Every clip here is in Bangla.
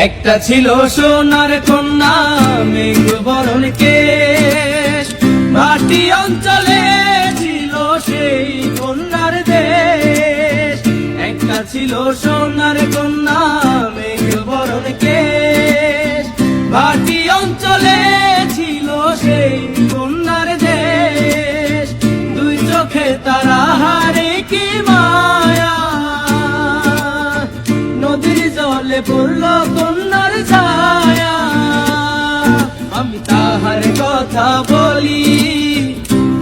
একটা ছিল সোনার কন্যা মেঘ বরণ কেশ, ভাটি অঞ্চলে ছিল সেই কন্যার দেশ। একটা ছিল সোনার কন্যা মেঘ বরণ কেশ, ভাটি অঞ্চলে ছিল সেই কন্যার দেশ। দুই চোখে তারা হারে কি মায়া, নদীর জলে পড়ল কন্যার ছায়া। আমি তাহার কথা বলি,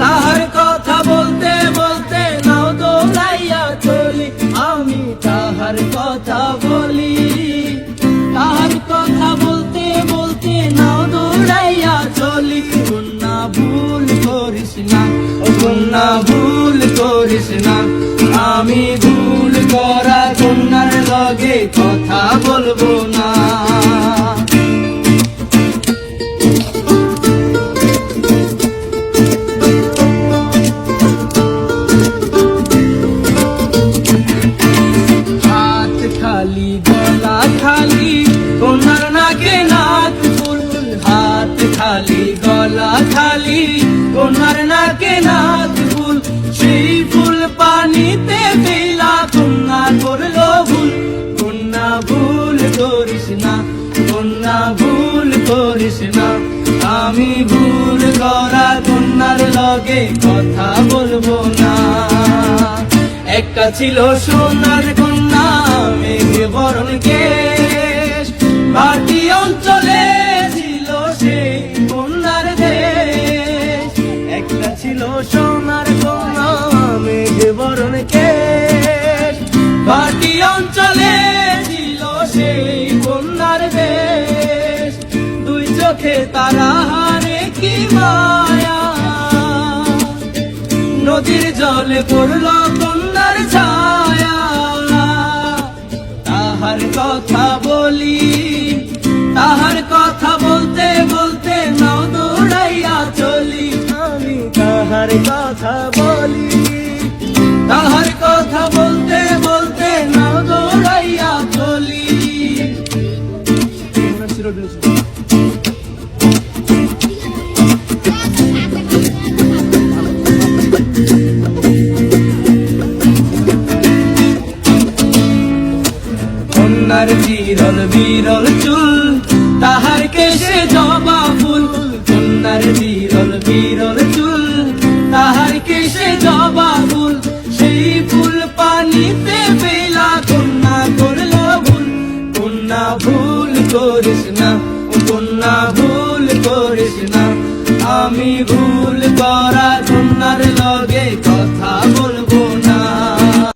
তাহার কথা বলতে বলতে নাও দোলাইয়া চলি। আমি তাহার কথা বলি, তাহার কথা বলতে বলতে নাও দৌড়াইয়া চলি। কন্যা ভুল করিস না, ও কন্যা ভুল করিস না, আমি ভুল করা কন্যার লগে কথা বলবো না। হাত খালি গলা খালি কন্যার নাকে নাক ফুল, হাত খালি গলা খালি কন্যার নাকে নাক ফুল। সেই ফুল পানিতে ফেলা কন্যা করলো ভুল। কন্যা ভুল করিস না, কন্যা ভুল করিস না, আমি ভুল করা কন্যার লগে কথা বলবো না। একটা ছিল সোনার কন্যা মেঘ বরণ কেশ, ভাটি অঞ্চলে ছিল সেই কন্যার দেশ। একটা ছিল সোনার কন্যা মেঘ বরণ কেশ, ভাটি অঞ্চলে ছিল সেই কন্যার দেশ। দুই চোখে তারা হারে কি মায়া, নদীর জলে পড়ল কন্যার ছায়া। তাহার কথা বলি, তাহার কথা বলতে বলতে নাও দৌড়াইয়া চলি। আমি তাহার কথা বলি, তাহার কথা বলতে বলতে নাও দৌড়াইয়া চলি। কন্যার বিরল বিরল চুল, তাহার কেশে জবা ফুল। কন্যার বিরল বিরল চুল, তাহার কেশে জবা ফুল। সেই ফুল পানিতে ফেলা কন্যা করলো ভুল। কন্যা ভুল করিস না, ও কন্যা ভুল করিস না, আমি ভুল করা কন্যার লগে কথা